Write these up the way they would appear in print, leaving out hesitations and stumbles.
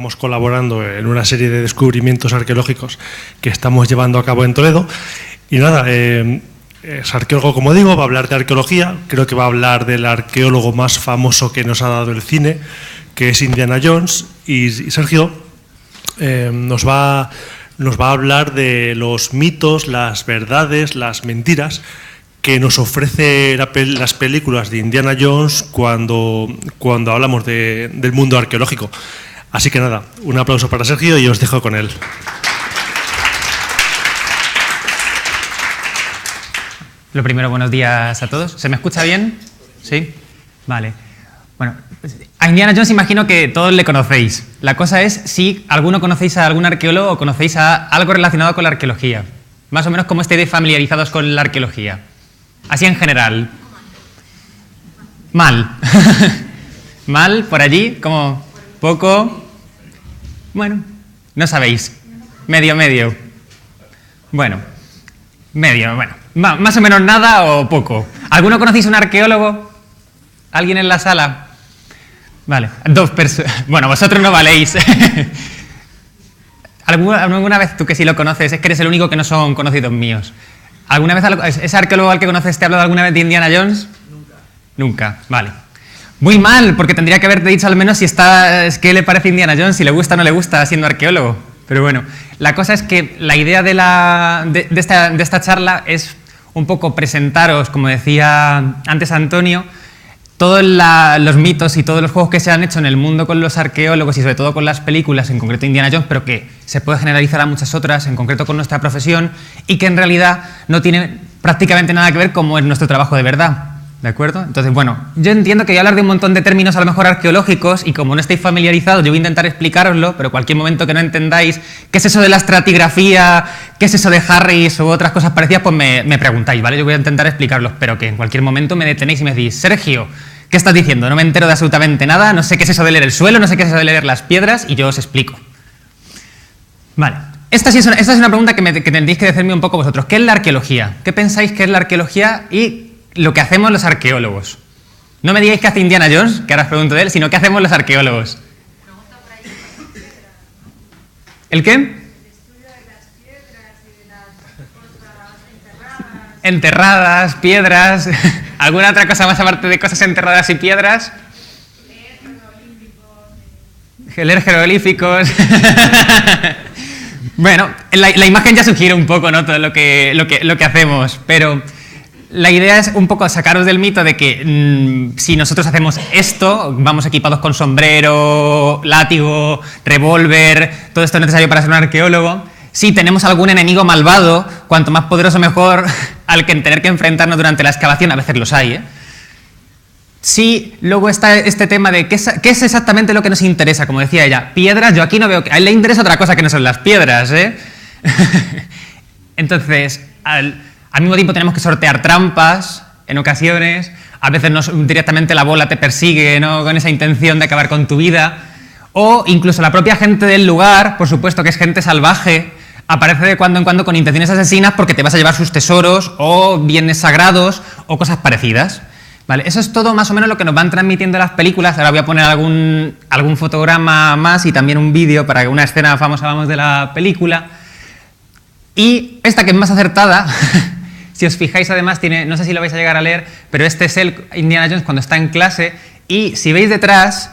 estamos colaborando en una serie de descubrimientos arqueológicos que estamos llevando a cabo en Toledo. Y nada, es arqueólogo, como digo, va a hablar de arqueología. Creo que va a hablar del arqueólogo más famoso que nos ha dado el cine, que es Indiana Jones. Y Sergio nos va a hablar de los mitos, las verdades, las mentiras que nos ofrece las películas de Indiana Jones cuando hablamos del mundo arqueológico. Así que nada, un aplauso para Sergio y os dejo con él. Lo primero, buenos días a todos. ¿Se me escucha bien? ¿Sí? Vale. Bueno, a Indiana Jones imagino que todos le conocéis. La cosa es si alguno conocéis a algún arqueólogo o conocéis a algo relacionado con la arqueología. Más o menos cómo estéis familiarizados con la arqueología. Así en general. Mal. Mal, por allí, como poco. Bueno, no sabéis. Medio. Bueno, bueno. Más o menos nada o poco. ¿Alguno conocéis un arqueólogo? ¿Alguien en la sala? Vale, 2 personas. Bueno, vosotros no valéis. ¿Alguna vez, tú que sí lo conoces, es que eres el único que no son conocidos míos? ¿Alguna vez ese arqueólogo al que conoces te ha hablado alguna vez de Indiana Jones? Nunca, vale. Muy mal, porque tendría que haberte dicho al menos qué le parece Indiana Jones, si le gusta o no le gusta siendo arqueólogo. Pero bueno, la cosa es que la idea de esta charla es un poco presentaros, como decía antes Antonio, todos los mitos y todos los juegos que se han hecho en el mundo con los arqueólogos y sobre todo con las películas, en concreto Indiana Jones, pero que se puede generalizar a muchas otras, en concreto con nuestra profesión, y que en realidad no tiene prácticamente nada que ver con nuestro trabajo de verdad. ¿De acuerdo? Entonces, bueno, yo entiendo que voy a hablar de un montón de términos a lo mejor arqueológicos y como no estáis familiarizados, yo voy a intentar explicaroslo, pero cualquier momento que no entendáis qué es eso de la estratigrafía, qué es eso de Harris u otras cosas parecidas, pues me preguntáis, ¿vale? Yo voy a intentar explicarlos, pero que en cualquier momento me detenéis y me decís, Sergio, ¿qué estás diciendo? No me entero de absolutamente nada, no sé qué es eso de leer el suelo, no sé qué es eso de leer las piedras y yo os explico. Vale. Esta es una pregunta que tendréis que decirme un poco vosotros. ¿Qué es la arqueología? ¿Qué pensáis que es la arqueología y lo que hacemos los arqueólogos? No me digáis qué hace Indiana Jones, que ahora os pregunto de él, sino qué hacemos los arqueólogos. ¿El qué? El estudio de las piedras y de las cosas enterradas, piedras. ¿Alguna otra cosa más aparte de cosas enterradas y piedras? Leer jeroglíficos. Bueno, la imagen ya sugiere un poco, ¿no? Todo lo que hacemos, pero la idea es un poco sacaros del mito de que si nosotros hacemos esto, vamos equipados con sombrero, látigo, revólver, todo esto es necesario para ser un arqueólogo. Si tenemos algún enemigo malvado, cuanto más poderoso mejor, al que tener que enfrentarnos durante la excavación, a veces los hay, ¿eh? Sí, luego está este tema de qué es exactamente lo que nos interesa, como decía ella. Piedras, yo aquí no veo que a él le interesa otra cosa que no son las piedras, ¿eh? Entonces, al mismo tiempo tenemos que sortear trampas en ocasiones, a veces directamente la bola te persigue, ¿no? Con esa intención de acabar con tu vida, o incluso la propia gente del lugar, por supuesto que es gente salvaje, aparece de cuando en cuando con intenciones asesinas porque te vas a llevar sus tesoros o bienes sagrados o cosas parecidas. Vale, eso es todo más o menos lo que nos van transmitiendo las películas. Ahora voy a poner algún fotograma más y también un vídeo para una escena famosa, vamos, de la película. Y esta que es más acertada, si os fijáis además, no sé si lo vais a llegar a leer, pero este es el Indiana Jones cuando está en clase y si veis detrás,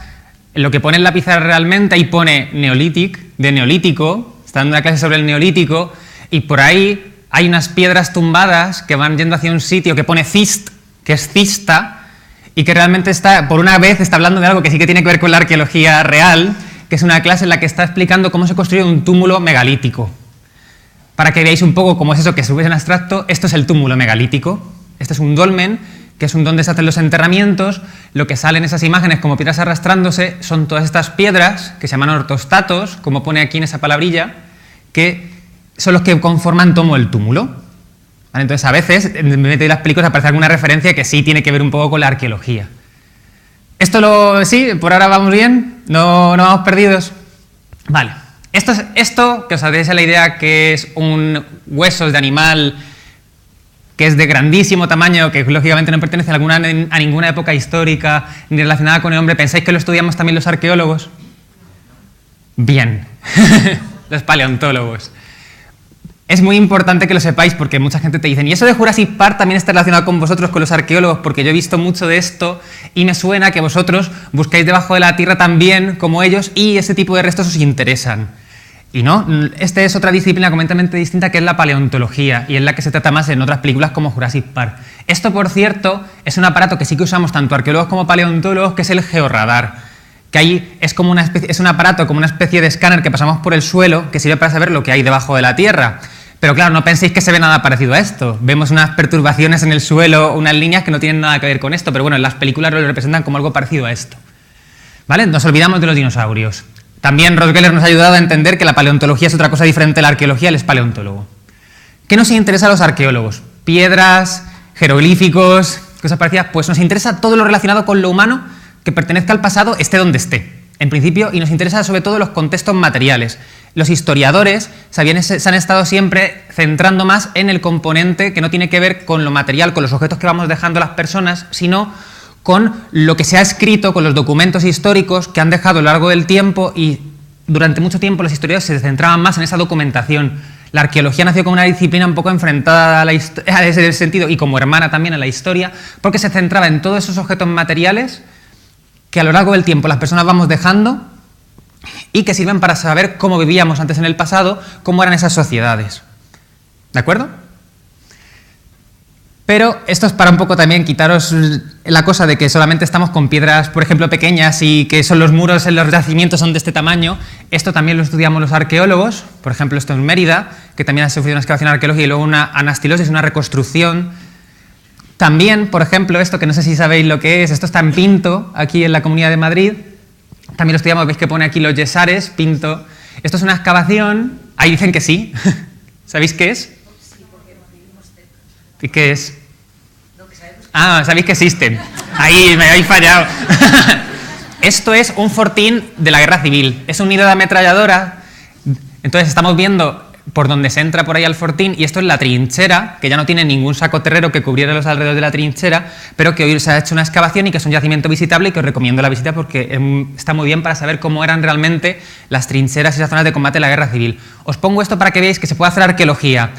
lo que pone en la pizarra realmente, ahí pone Neolítico, de Neolítico, está dando una clase sobre el Neolítico y por ahí hay unas piedras tumbadas que van yendo hacia un sitio que pone Cist, que es cista, y que realmente por una vez está hablando de algo que sí que tiene que ver con la arqueología real, que es una clase en la que está explicando cómo se construye un túmulo megalítico. Para que veáis un poco cómo es eso que subes en abstracto, esto es el túmulo megalítico, este es un dolmen, que es un donde se hacen los enterramientos, lo que sale en esas imágenes como piedras arrastrándose son todas estas piedras, que se llaman ortostatos, como pone aquí en esa palabrilla, que son los que conforman todo el túmulo. ¿Vale? Entonces, a veces, en vez de las películas, aparece alguna referencia que sí tiene que ver un poco con la arqueología. ¿Sí? ¿Por ahora vamos bien? ¿No vamos perdidos? Vale. Esto, que os hagáis la idea que es un huesos de animal que es de grandísimo tamaño, que lógicamente no pertenece a ninguna época histórica ni relacionada con el hombre, ¿pensáis que lo estudiamos también los arqueólogos? Bien, los paleontólogos. Es muy importante que lo sepáis porque mucha gente te dice, ¿y eso de Jurassic Park también está relacionado con vosotros, con los arqueólogos? Porque yo he visto mucho de esto y me suena que vosotros buscáis debajo de la tierra también, como ellos, y ese tipo de restos os interesan. Y no, esta es otra disciplina completamente distinta que es la paleontología y es la que se trata más en otras películas como Jurassic Park. Esto, por cierto, es un aparato que sí que usamos tanto arqueólogos como paleontólogos, que es el georradar. Que ahí es como es un aparato, como una especie de escáner que pasamos por el suelo que sirve para saber lo que hay debajo de la tierra. Pero claro, no penséis que se ve nada parecido a esto. Vemos unas perturbaciones en el suelo, unas líneas que no tienen nada que ver con esto, pero bueno, en las películas lo representan como algo parecido a esto. ¿Vale? Nos olvidamos de los dinosaurios. También Rosgeller nos ha ayudado a entender que la paleontología es otra cosa diferente a la arqueología, él es paleontólogo. ¿Qué nos interesa a los arqueólogos? Piedras, jeroglíficos, cosas parecidas. Pues nos interesa todo lo relacionado con lo humano que pertenezca al pasado, esté donde esté, en principio, y nos interesa sobre todo los contextos materiales. Los historiadores se han estado siempre centrando más en el componente que no tiene que ver con lo material, con los objetos que vamos dejando las personas, sino con lo que se ha escrito, con los documentos históricos que han dejado a lo largo del tiempo, y durante mucho tiempo los historiadores se centraban más en esa documentación. La arqueología nació como una disciplina un poco enfrentada a ese sentido y como hermana también a la historia, porque se centraba en todos esos objetos materiales que a lo largo del tiempo las personas vamos dejando y que sirven para saber cómo vivíamos antes en el pasado, cómo eran esas sociedades. ¿De acuerdo? Pero esto es para un poco también quitaros la cosa de que solamente estamos con piedras, por ejemplo, pequeñas y que son los muros en los yacimientos son de este tamaño. Esto también lo estudiamos los arqueólogos. Por ejemplo, esto en Mérida, que también ha sufrido una excavación arqueológica y luego una anastilosis, una reconstrucción. También, por ejemplo, esto que no sé si sabéis lo que es, esto está en Pinto, aquí en la Comunidad de Madrid. También lo estudiamos, veis que pone aquí los yesares, Pinto. Esto es una excavación, ahí dicen que sí. ¿Sabéis qué es? Sí, porque vivimos cerca. ¿Y qué es? Lo que sabemos. Ah, sabéis que existen. Ahí me habéis fallado. Esto es un fortín de la Guerra Civil. Es un nido de ametralladora. Entonces estamos viendo por donde se entra por ahí al fortín, y esto es la trinchera, que ya no tiene ningún saco terrero que cubriera los alrededores de la trinchera, pero que hoy se ha hecho una excavación y que es un yacimiento visitable y que os recomiendo la visita porque está muy bien para saber cómo eran realmente las trincheras y las zonas de combate de la Guerra Civil. Os pongo esto para que veáis que se puede hacer arqueología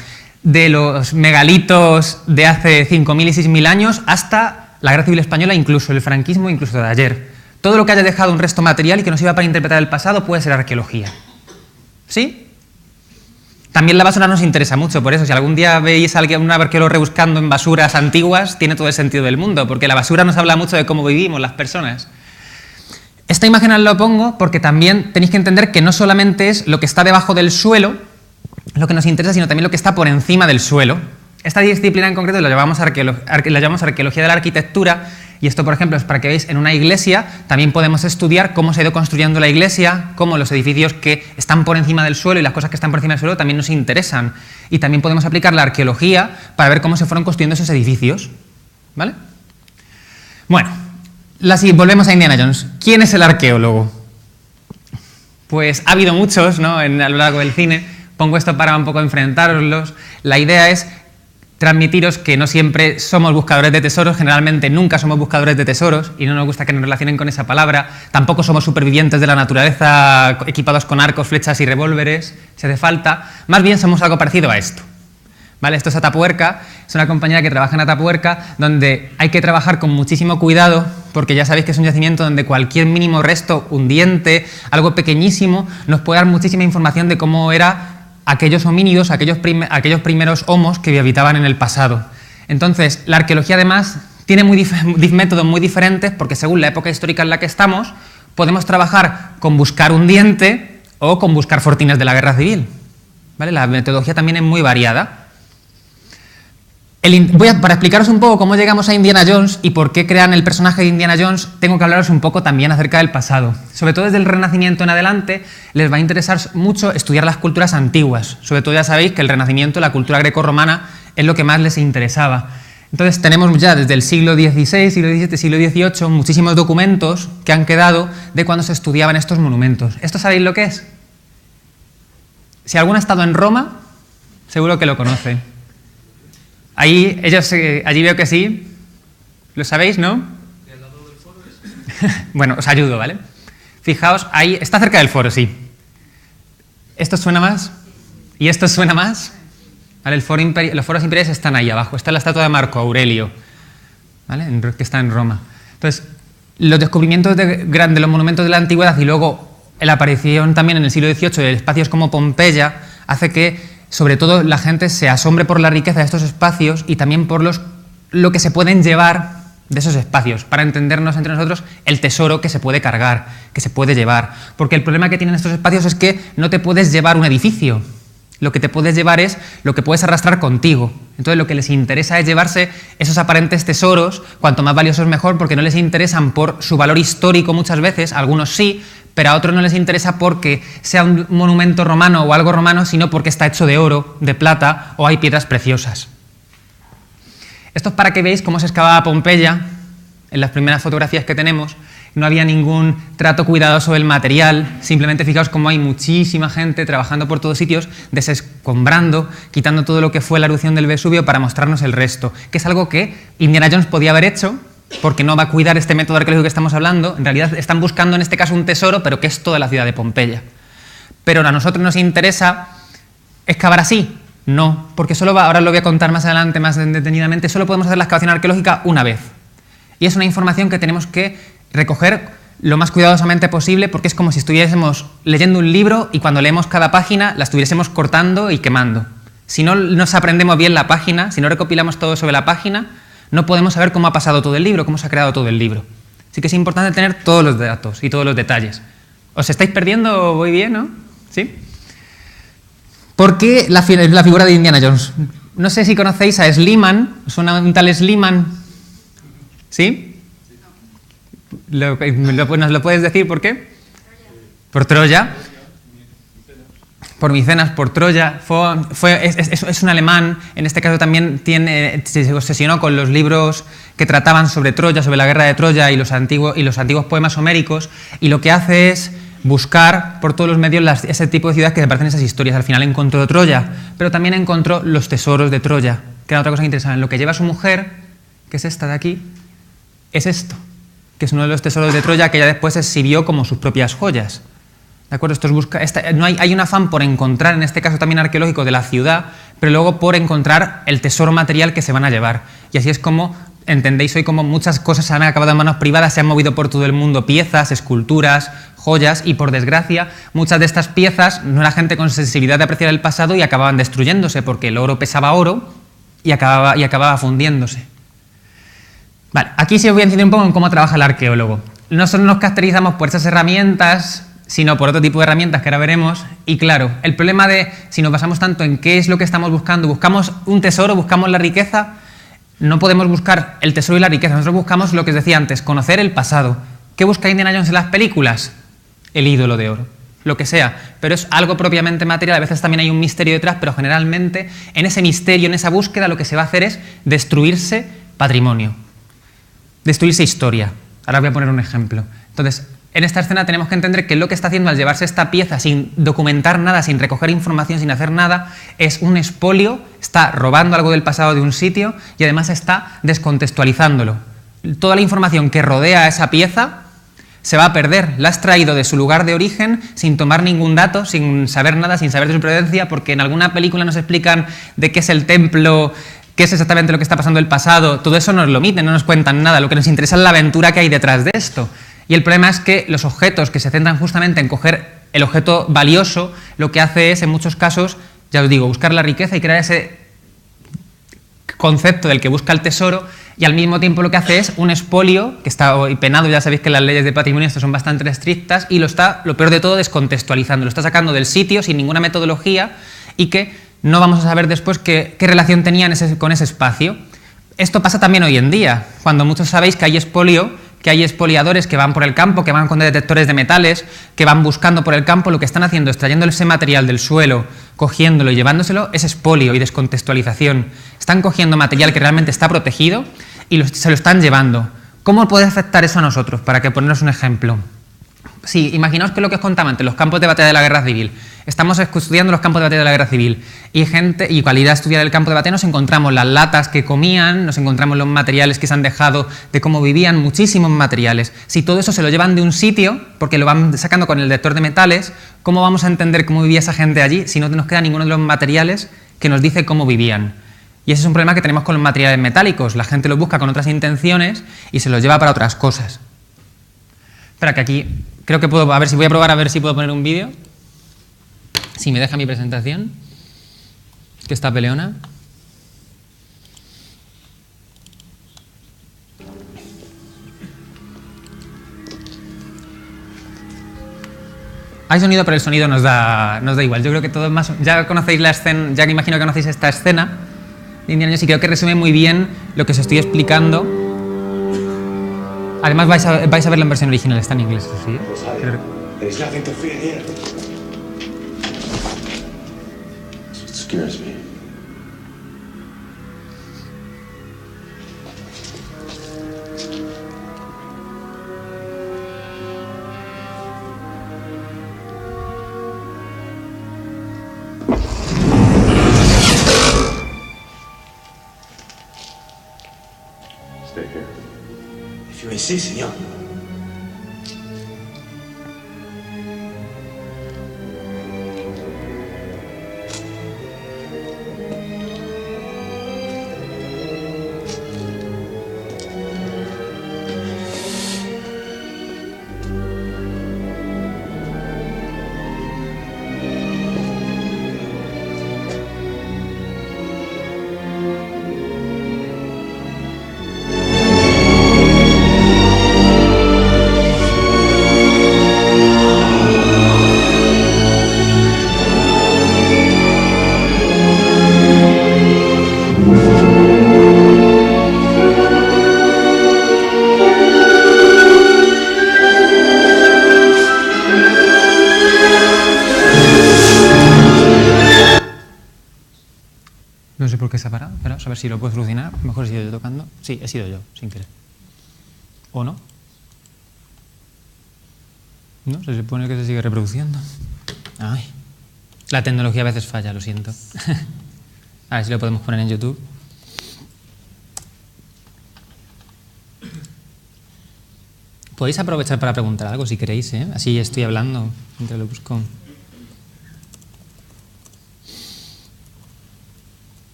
de los megalitos de hace 5.000 y 6.000 años hasta la Guerra Civil Española, incluso el franquismo, incluso de ayer. Todo lo que haya dejado un resto material y que nos sirva para interpretar el pasado puede ser arqueología. ¿Sí? También la basura nos interesa mucho, por eso si algún día veis a un arqueólogo rebuscando en basuras antiguas, tiene todo el sentido del mundo, porque la basura nos habla mucho de cómo vivimos las personas. Esta imagen os la pongo porque también tenéis que entender que no solamente es lo que está debajo del suelo lo que nos interesa, sino también lo que está por encima del suelo. Esta disciplina en concreto la llamamos arqueología de la arquitectura, y esto, por ejemplo, es para que veáis en una iglesia, también podemos estudiar cómo se ha ido construyendo la iglesia, cómo los edificios que están por encima del suelo y las cosas que están por encima del suelo también nos interesan. Y también podemos aplicar la arqueología para ver cómo se fueron construyendo esos edificios. ¿Vale? Bueno, volvemos a Indiana Jones. ¿Quién es el arqueólogo? Pues ha habido muchos, ¿no?, a lo largo del cine. Pongo esto para un poco enfrentároslos. La idea es transmitiros que no siempre somos buscadores de tesoros, generalmente nunca somos buscadores de tesoros y no nos gusta que nos relacionen con esa palabra. Tampoco somos supervivientes de la naturaleza equipados con arcos, flechas y revólveres, si hace falta. Más bien somos algo parecido a esto. ¿Vale? Esto es Atapuerca, es una compañía que trabaja en Atapuerca, donde hay que trabajar con muchísimo cuidado, porque ya sabéis que es un yacimiento donde cualquier mínimo resto, un diente, algo pequeñísimo, nos puede dar muchísima información de cómo era aquellos homínidos, aquellos primeros homos que habitaban en el pasado. Entonces, la arqueología además tiene métodos muy diferentes, porque según la época histórica en la que estamos, podemos trabajar con buscar un diente o con buscar fortines de la Guerra Civil. ¿Vale? La metodología también es muy variada. Para explicaros un poco cómo llegamos a Indiana Jones y por qué crean el personaje de Indiana Jones, tengo que hablaros un poco también acerca del pasado. Sobre todo desde el Renacimiento en adelante, les va a interesar mucho estudiar las culturas antiguas. Sobre todo ya sabéis que el Renacimiento, la cultura grecorromana, es lo que más les interesaba. Entonces tenemos ya desde el siglo XVI, siglo XVII, siglo XVIII, muchísimos documentos que han quedado de cuando se estudiaban estos monumentos. ¿Esto sabéis lo que es? Si alguno ha estado en Roma, seguro que lo conoce. Allí veo que sí. ¿Lo sabéis, no? ¿Y al lado del foro es? Bueno, os ayudo, ¿vale? Fijaos, ahí está cerca del foro, sí. ¿Esto suena más? ¿Y esto suena más? ¿Vale? Los foros imperiales están ahí abajo. Esta es la estatua de Marco Aurelio, ¿vale? Que está en Roma. Entonces, los descubrimientos de los monumentos de la antigüedad y luego la aparición también en el siglo XVIII de espacios como Pompeya hace que, sobre todo, la gente se asombre por la riqueza de estos espacios y también por lo que se pueden llevar de esos espacios, para entendernos entre nosotros el tesoro que se puede cargar, que se puede llevar. Porque el problema que tienen estos espacios es que no te puedes llevar un edificio. Lo que te puedes llevar es lo que puedes arrastrar contigo. Entonces lo que les interesa es llevarse esos aparentes tesoros, cuanto más valiosos mejor, porque no les interesan por su valor histórico muchas veces, a algunos sí, pero a otros no les interesa porque sea un monumento romano o algo romano, sino porque está hecho de oro, de plata o hay piedras preciosas. Esto es para que veáis cómo se excavaba Pompeya. En las primeras fotografías que tenemos no había ningún trato cuidadoso del material, simplemente fijaos cómo hay muchísima gente trabajando por todos sitios, desescombrando, quitando todo lo que fue la erupción del Vesubio para mostrarnos el resto, que es algo que Indiana Jones podía haber hecho, porque no va a cuidar este método arqueológico que estamos hablando. En realidad están buscando en este caso un tesoro, pero que es toda la ciudad de Pompeya. Pero a nosotros nos interesa excavar así. No, porque ahora lo voy a contar más adelante, más detenidamente, solo podemos hacer la excavación arqueológica una vez. Y es una información que tenemos que recoger lo más cuidadosamente posible, porque es como si estuviésemos leyendo un libro y cuando leemos cada página la estuviésemos cortando y quemando. Si no nos aprendemos bien la página, si no recopilamos todo sobre la página, no podemos saber cómo ha pasado todo el libro, cómo se ha creado todo el libro. Así que es importante tener todos los datos y todos los detalles. ¿Os estáis perdiendo? ¿Voy bien, no? ¿Sí? ¿Por qué la figura de Indiana Jones? No sé si conocéis a Schliemann, ¿suena un tal Schliemann? ¿Sí? ¿Nos lo puedes decir por qué? Por Troya. Por Micenas, por Troya. Es un alemán, en este caso también se obsesionó con los libros que trataban sobre Troya, sobre la guerra de Troya y los antiguos poemas homéricos, y lo que hace es buscar por todos los medios ese tipo de ciudades que se parecen a esas historias. Al final encontró Troya, pero también encontró los tesoros de Troya, que era otra cosa interesante. Lo que lleva su mujer, que es esta de aquí, es esto, que es uno de los tesoros de Troya que ella después exhibió como sus propias joyas. ¿De acuerdo? Hay un afán por encontrar, en este caso también arqueológico, de la ciudad, pero luego por encontrar el tesoro material que se van a llevar. Y así es como entendéis hoy como muchas cosas han acabado en manos privadas, se han movido por todo el mundo piezas, esculturas, joyas, y por desgracia muchas de estas piezas no era gente con sensibilidad de apreciar el pasado y acababan destruyéndose porque el oro pesaba oro y acababa fundiéndose. Vale, aquí sí os voy a enseñar un poco en cómo trabaja el arqueólogo. No solo nos caracterizamos por esas herramientas, sino por otro tipo de herramientas que ahora veremos. Y claro, el problema de si nos basamos tanto en qué es lo que estamos buscando, buscamos un tesoro, buscamos la riqueza, no podemos buscar el tesoro y la riqueza. Nosotros buscamos lo que os decía antes, conocer el pasado. ¿Qué busca Indiana Jones en las películas? El ídolo de oro, lo que sea, pero es algo propiamente material. A veces también hay un misterio detrás, pero generalmente en ese misterio, en esa búsqueda, lo que se va a hacer es destruirse patrimonio, destruirse historia. Ahora os voy a poner un ejemplo. Entonces, en esta escena tenemos que entender que lo que está haciendo al llevarse esta pieza sin documentar nada, sin recoger información, sin hacer nada, es un expolio, está robando algo del pasado de un sitio y además está descontextualizándolo. Toda la información que rodea a esa pieza se va a perder. La has traído de su lugar de origen sin tomar ningún dato, sin saber nada, sin saber de su procedencia, porque en alguna película nos explican de qué es el templo, qué es exactamente lo que está pasando en el pasado. Todo eso nos lo omiten, no nos cuentan nada. Lo que nos interesa es la aventura que hay detrás de esto. Y el problema es que los objetos que se centran justamente en coger el objeto valioso, lo que hace es, en muchos casos, ya os digo, buscar la riqueza y crear ese concepto del que busca el tesoro, y al mismo tiempo lo que hace es un expolio, que está hoy penado. Ya sabéis que las leyes de patrimonio son bastante estrictas, y lo peor de todo, descontextualizando. Lo está sacando del sitio sin ninguna metodología y que no vamos a saber después qué relación tenían con ese espacio. Esto pasa también hoy en día, cuando muchos sabéis que hay expolio, que hay expoliadores que van por el campo, que van con detectores de metales, que van buscando por el campo. Lo que están haciendo es trayendo ese material del suelo, cogiéndolo y llevándoselo, es expolio y descontextualización. Están cogiendo material que realmente está protegido y se lo están llevando. ¿Cómo puede afectar eso a nosotros? Para que poneros un ejemplo. Sí, imaginaos que lo que os contaba antes, los campos de batalla de la guerra civil. estamos estudiando los campos de batalla de la guerra civil y al ir a estudiar el campo de batalla nos encontramos las latas que comían, nos encontramos los materiales que se han dejado de cómo vivían, muchísimos materiales. Si todo eso se lo llevan de un sitio, porque lo van sacando con el detector de metales, ¿cómo vamos a entender cómo vivía esa gente allí si no nos queda ninguno de los materiales que nos dice cómo vivían? Y ese es un problema que tenemos con los materiales metálicos. La gente los busca con otras intenciones y se los lleva para otras cosas. Espera, que aquí creo que puedo, voy a probar a ver si puedo poner un vídeo. Si me deja mi presentación, que está peleona. Hay sonido, pero el sonido nos da igual. Yo creo que todos más, ya conocéis la escena, ya que imagino que conocéis esta escena de Indiana Jones y creo que resume muy bien lo que os estoy explicando. Además vais a verla en versión original, está en inglés, ¿sí? There's nothing to fear here. That's what scares me. Stay here. If you insist, señor. No sé por qué se ha parado, pero a ver si lo puedo solucionar. Mejor he sido yo tocando. Sí, he sido yo, sin querer. ¿O no? No, se supone que se sigue reproduciendo. Ay. La tecnología a veces falla, lo siento. A ver si lo podemos poner en YouTube. Podéis aprovechar para preguntar algo si queréis, ¿eh? Así estoy hablando mientras lo busco.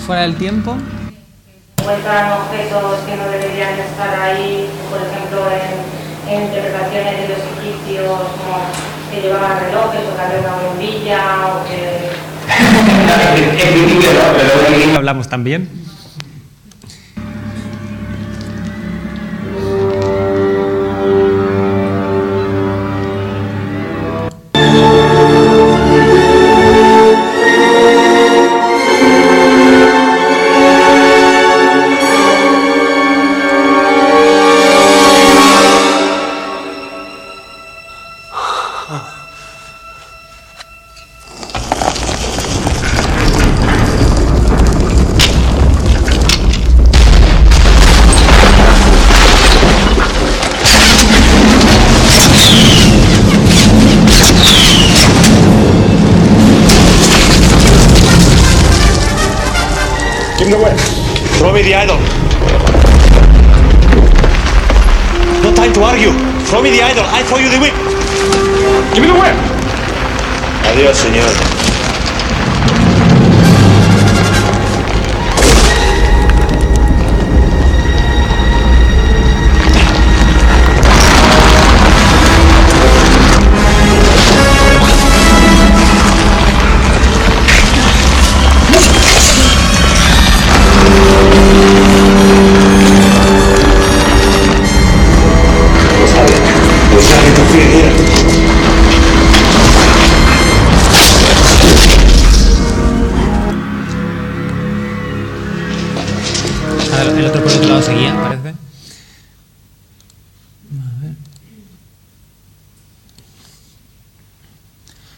¿Fuera del tiempo? Encuentran objetos que no deberían estar ahí, por ejemplo, en interpretaciones de los egipcios, como que llevaban relojes o tal vez una bombilla o que... Hablamos también. Give me the whip. Throw me the idol. No time to argue. Throw me the idol. I throw you the whip. Give me the whip. Adiós, señor. El otro por el otro lado seguía, parece. A ver.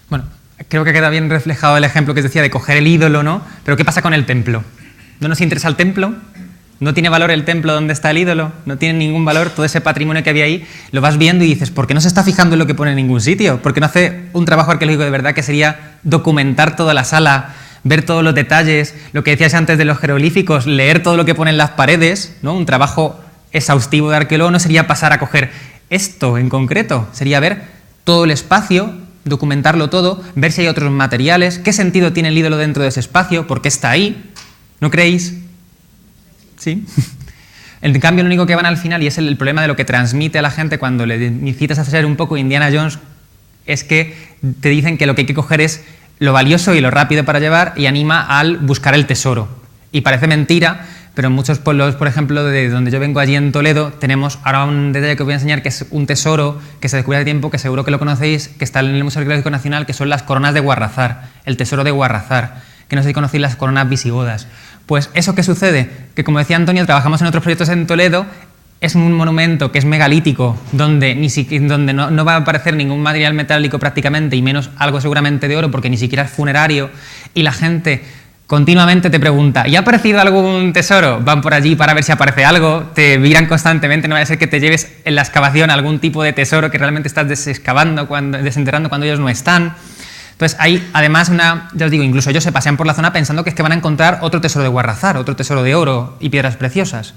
Bueno, creo que queda bien reflejado el ejemplo que os decía de coger el ídolo, ¿no? Pero ¿qué pasa con el templo? ¿No nos interesa el templo? No tiene valor el templo donde está el ídolo, no tiene ningún valor todo ese patrimonio que había ahí. Lo vas viendo y dices, ¿por qué no se está fijando en lo que pone en ningún sitio? ¿Por qué no hace un trabajo arqueológico de verdad que sería documentar toda la sala, ver todos los detalles, lo que decías antes de los jeroglíficos, leer todo lo que pone en las paredes, ¿no? Un trabajo exhaustivo de arqueólogo no sería pasar a coger esto en concreto, sería ver todo el espacio, documentarlo todo, ver si hay otros materiales, qué sentido tiene el ídolo dentro de ese espacio, por qué está ahí, ¿no creéis? Sí. En cambio, lo único que van al final, y es el problema de lo que transmite a la gente cuando le incitas a hacer un poco Indiana Jones, es que te dicen que lo que hay que coger es lo valioso y lo rápido para llevar y anima al buscar el tesoro. Y parece mentira, pero en muchos pueblos, por ejemplo, de donde yo vengo allí en Toledo, tenemos ahora un detalle que os voy a enseñar, que es un tesoro que se descubrió hace tiempo, que seguro que lo conocéis, que está en el Museo Arqueológico Nacional, que son las coronas de Guarrazar, el tesoro de Guarrazar, que no sé si conocéis las coronas visigodas. Pues eso que sucede, que como decía Antonio, trabajamos en otros proyectos en Toledo, es un monumento que es megalítico, donde no va a aparecer ningún material metálico prácticamente, y menos algo seguramente de oro, porque ni siquiera es funerario, y la gente continuamente te pregunta, ¿y ha aparecido algún tesoro? Van por allí para ver si aparece algo, te miran constantemente, no vaya a ser que te lleves en la excavación algún tipo de tesoro que realmente estás desenterrando cuando ellos no están. Entonces hay además ya os digo, incluso ellos se pasean por la zona pensando que es que van a encontrar otro tesoro de Guarrazar, otro tesoro de oro y piedras preciosas.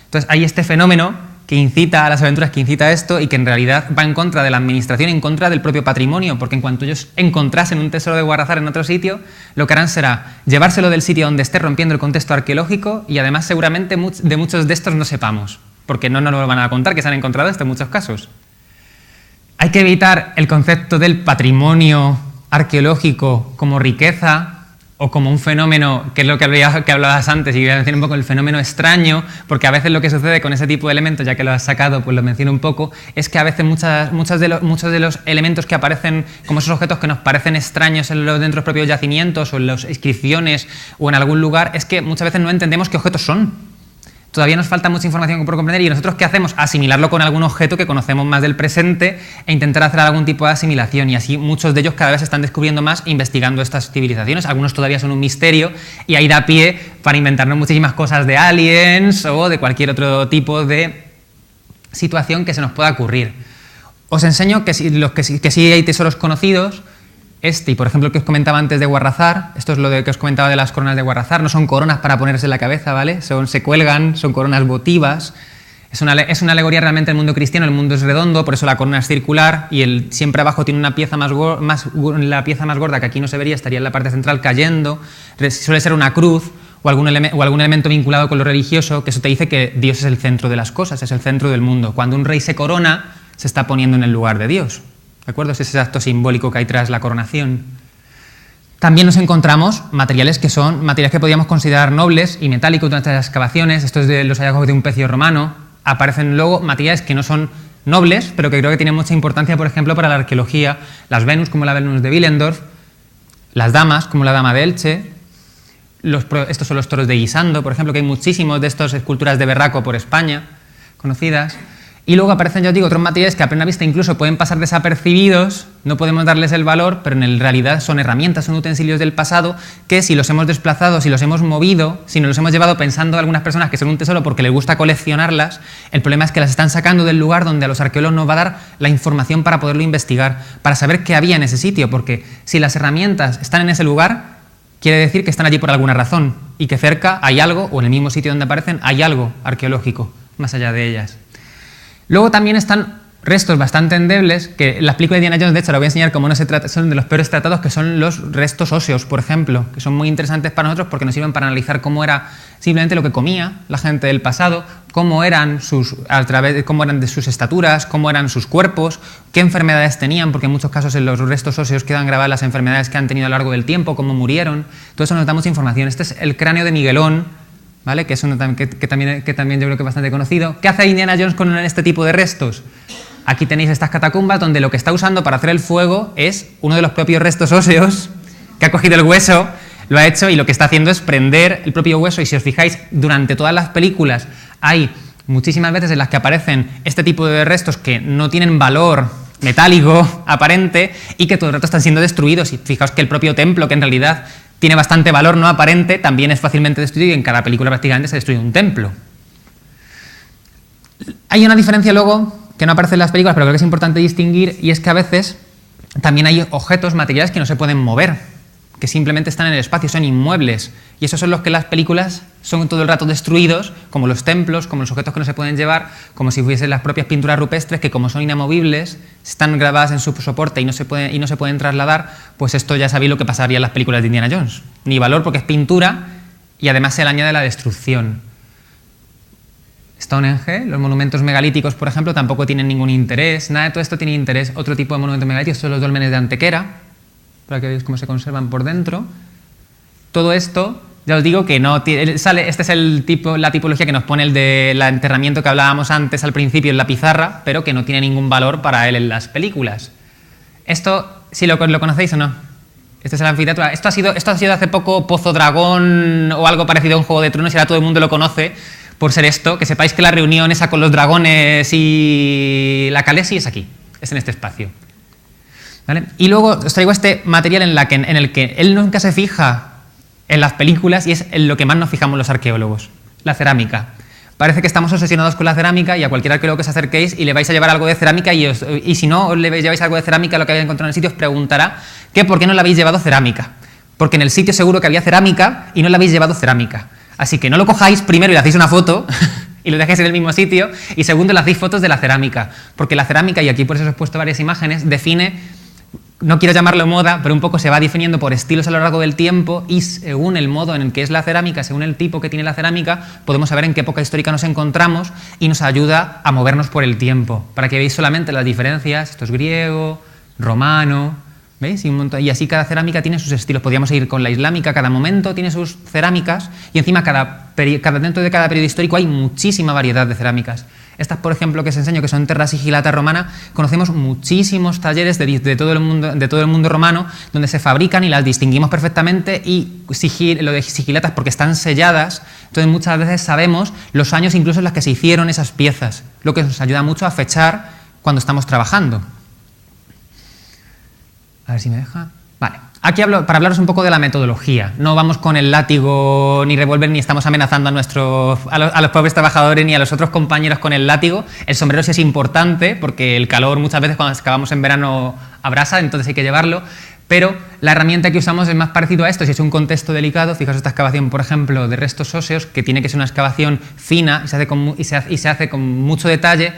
Entonces hay este fenómeno que incita a las aventuras, que incita a esto y que en realidad va en contra de la administración, en contra del propio patrimonio, porque en cuanto ellos encontrasen un tesoro de Guarrazar en otro sitio, lo que harán será llevárselo del sitio donde esté, rompiendo el contexto arqueológico, y además seguramente de muchos de estos no sepamos, porque no nos lo van a contar que se han encontrado esto en muchos casos. Hay que evitar el concepto del patrimonio arqueológico como riqueza o como un fenómeno, que es lo que hablabas antes, y voy a decir un poco el fenómeno extraño, porque a veces lo que sucede con ese tipo de elementos, ya que lo has sacado, pues lo menciono un poco, es que a veces muchos de los elementos que aparecen como esos objetos que nos parecen extraños dentro de los propios yacimientos o en las inscripciones o en algún lugar, es que muchas veces no entendemos qué objetos son. Todavía nos falta mucha información por comprender, y nosotros ¿qué hacemos? Asimilarlo con algún objeto que conocemos más del presente e intentar hacer algún tipo de asimilación, y así muchos de ellos cada vez se están descubriendo más investigando estas civilizaciones. Algunos todavía son un misterio y ahí da pie para inventarnos muchísimas cosas de aliens o de cualquier otro tipo de situación que se nos pueda ocurrir. Os enseño que sí hay tesoros conocidos. Y por ejemplo, el que os comentaba antes de Guarrazar, esto es lo que os comentaba de las coronas de Guarrazar, no son coronas para ponerse en la cabeza, ¿vale? Se cuelgan, son coronas votivas. Es una alegoría realmente del mundo cristiano, el mundo es redondo, por eso la corona es circular, y siempre abajo tiene una pieza la pieza más gorda, que aquí no se vería, estaría en la parte central cayendo. Suele ser una cruz o algún elemento vinculado con lo religioso, que eso te dice que Dios es el centro de las cosas, es el centro del mundo. Cuando un rey se corona, se está poniendo en el lugar de Dios. ¿De acuerdo? Es ese acto simbólico que hay tras la coronación. También nos encontramos materiales que podríamos considerar nobles y metálicos durante las excavaciones. Esto es de los hallazgos de un pecio romano. Aparecen luego materiales que no son nobles, pero que creo que tienen mucha importancia, por ejemplo, para la arqueología. Las Venus, como la Venus de Willendorf, las damas, como la dama de Elche. Estos son los toros de Guisando, por ejemplo, que hay muchísimos de estas esculturas de Berraco por España, conocidas. Y luego aparecen, ya os digo, otros materiales que a primera vista incluso pueden pasar desapercibidos, no podemos darles el valor, pero en realidad son herramientas, son utensilios del pasado que si los hemos desplazado, si los hemos movido, si nos los hemos llevado pensando algunas personas que son un tesoro porque les gusta coleccionarlas, el problema es que las están sacando del lugar donde a los arqueólogos nos va a dar la información para poderlo investigar, para saber qué había en ese sitio, porque si las herramientas están en ese lugar, quiere decir que están allí por alguna razón y que cerca hay algo, o en el mismo sitio donde aparecen, hay algo arqueológico, más allá de ellas. Luego también están restos bastante endebles, que las películas de Indiana Jones, de hecho, la voy a enseñar cómo no se trata, son de los peores tratados, que son los restos óseos, por ejemplo, que son muy interesantes para nosotros porque nos sirven para analizar cómo era simplemente lo que comía la gente del pasado, cómo eran de sus estaturas, cómo eran sus cuerpos, qué enfermedades tenían, porque en muchos casos en los restos óseos quedan grabadas las enfermedades que han tenido a lo largo del tiempo, cómo murieron. Todo eso nos da mucha información. Este es el cráneo de Miguelón, ¿vale? Que es uno que también yo creo que es bastante conocido. ¿Qué hace Indiana Jones con este tipo de restos? Aquí tenéis estas catacumbas donde lo que está usando para hacer el fuego es uno de los propios restos óseos, que ha cogido el hueso, lo ha hecho y lo que está haciendo es prender el propio hueso. Y si os fijáis, durante todas las películas hay muchísimas veces en las que aparecen este tipo de restos que no tienen valor metálico aparente y que todo el rato están siendo destruidos. Y fijaos que el propio templo, que en realidad tiene bastante valor no aparente, también es fácilmente destruido, y en cada película prácticamente se destruye un templo. Hay una diferencia luego que no aparece en las películas, pero creo que es importante distinguir, y es que a veces también hay objetos, materiales que no se pueden mover, que simplemente están en el espacio, son inmuebles. Y esos son los que las películas son todo el rato destruidos, como los templos, como los objetos que no se pueden llevar, como si fuesen las propias pinturas rupestres, que como son inamovibles, están grabadas en su soporte y no se pueden trasladar, pues esto ya sabéis lo que pasaría en las películas de Indiana Jones. Ni valor porque es pintura y además se le añade la destrucción. Stonehenge, los monumentos megalíticos, por ejemplo, tampoco tienen ningún interés. Nada de todo esto tiene interés. Otro tipo de monumentos megalíticos son los dólmenes de Antequera, para que veáis cómo se conservan por dentro. Todo esto, ya os digo que no tiene, este es la tipología que nos pone el del enterramiento que hablábamos antes al principio en la pizarra, pero que no tiene ningún valor para él en las películas. Esto, ¿sí lo conocéis o no? Este es el anfiteatro. Esto ha sido hace poco Pozo Dragón o algo parecido a un Juego de Tronos y ahora todo el mundo lo conoce por ser esto. Que sepáis que la reunión esa con los dragones y la Khaleesi es aquí, es en este espacio. ¿Vale? Y luego os traigo este material en el que él nunca se fija en las películas y es en lo que más nos fijamos los arqueólogos, la cerámica. Parece que estamos obsesionados con la cerámica y a cualquier arqueólogo que os acerquéis y le vais a llevar algo de cerámica y si no le lleváis algo de cerámica, lo que habéis encontrado en el sitio os preguntará que por qué no le habéis llevado cerámica. Porque en el sitio seguro que había cerámica y no le habéis llevado cerámica. Así que no lo cojáis primero y le hacéis una foto y lo dejéis en el mismo sitio y segundo le hacéis fotos de la cerámica. Porque la cerámica, y aquí por eso os he puesto varias imágenes, define, no quiero llamarlo moda, pero un poco se va definiendo por estilos a lo largo del tiempo y según el modo en el que es la cerámica, según el tipo que tiene la cerámica, podemos saber en qué época histórica nos encontramos y nos ayuda a movernos por el tiempo. Para que veáis solamente las diferencias, esto es griego, romano, ¿veis? Y así cada cerámica tiene sus estilos. Podríamos ir con la islámica, cada momento tiene sus cerámicas y encima dentro de cada periodo histórico hay muchísima variedad de cerámicas. Estas, por ejemplo, que os enseño, que son terra sigillata romana, conocemos muchísimos talleres de todo el mundo romano donde se fabrican y las distinguimos perfectamente y lo de sigilatas porque están selladas, entonces muchas veces sabemos los años incluso en los que se hicieron esas piezas, lo que nos ayuda mucho a fechar cuando estamos trabajando. A ver si me deja. Vale. Aquí para hablaros un poco de la metodología. No vamos con el látigo ni revólver ni estamos amenazando a los pobres trabajadores ni a los otros compañeros con el látigo. El sombrero sí es importante porque el calor muchas veces cuando acabamos en verano abrasa, entonces hay que llevarlo. Pero la herramienta que usamos es más parecido a esto. Si es un contexto delicado, fijaos esta excavación, por ejemplo, de restos óseos, que tiene que ser una excavación fina y se hace con mucho detalle.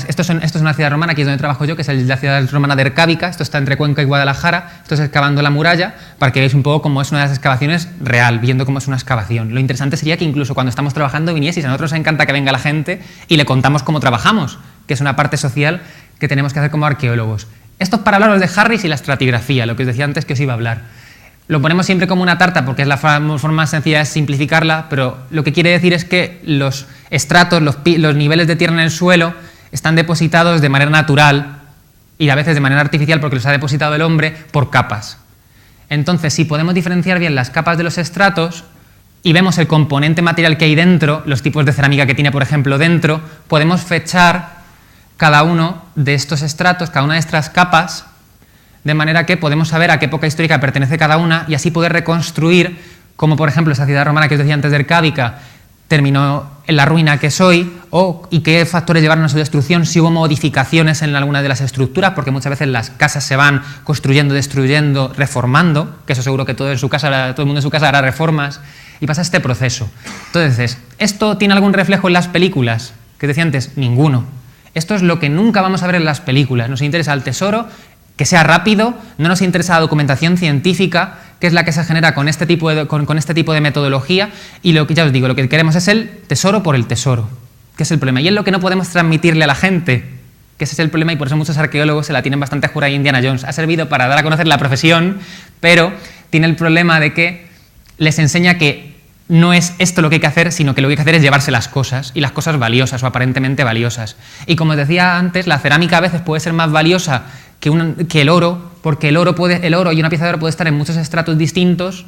Esto es una ciudad romana, aquí es donde trabajo yo, que es la ciudad romana de Ercábica. Esto está entre Cuenca y Guadalajara. Esto es excavando la muralla, para que veáis un poco cómo es una de las excavaciones real, viendo cómo es una excavación. Lo interesante sería que incluso cuando estamos trabajando vinieseis. A nosotros nos encanta que venga la gente y le contamos cómo trabajamos, que es una parte social que tenemos que hacer como arqueólogos. Esto es para hablaros de Harris y la estratigrafía, lo que os decía antes que os iba a hablar. Lo ponemos siempre como una tarta porque es la forma más sencilla de simplificarla, pero lo que quiere decir es que los estratos, los niveles de tierra en el suelo están depositados de manera natural y a veces de manera artificial porque los ha depositado el hombre por capas. Entonces, si podemos diferenciar bien las capas de los estratos y vemos el componente material que hay dentro, los tipos de cerámica que tiene, por ejemplo, dentro, podemos fechar cada uno de estos estratos, cada una de estas capas, de manera que podemos saber a qué época histórica pertenece cada una y así poder reconstruir, como por ejemplo esa ciudad romana que os decía antes de Ercábica, terminó en la ruina que es hoy, y qué factores llevaron a su destrucción, si hubo modificaciones en alguna de las estructuras, porque muchas veces las casas se van construyendo, destruyendo, reformando, que eso seguro que todo el mundo en su casa hará reformas, y pasa este proceso. Entonces, ¿esto tiene algún reflejo en las películas? Que decía antes, ninguno. Esto es lo que nunca vamos a ver en las películas. Nos interesa el tesoro, que sea rápido, no nos interesa la documentación científica, que es la que se genera con este tipo de metodología, y lo que ya os digo, lo que queremos es el tesoro por el tesoro, que es el problema, y es lo que no podemos transmitirle a la gente, que ese es el problema, y por eso muchos arqueólogos se la tienen bastante jurada a Indiana Jones. Ha servido para dar a conocer la profesión, pero tiene el problema de que les enseña que no es esto lo que hay que hacer, sino que lo que hay que hacer es llevarse las cosas, y las cosas valiosas o aparentemente valiosas. Y como os decía antes, la cerámica a veces puede ser más valiosa que el oro, porque el oro y una pieza de oro puede estar en muchos estratos distintos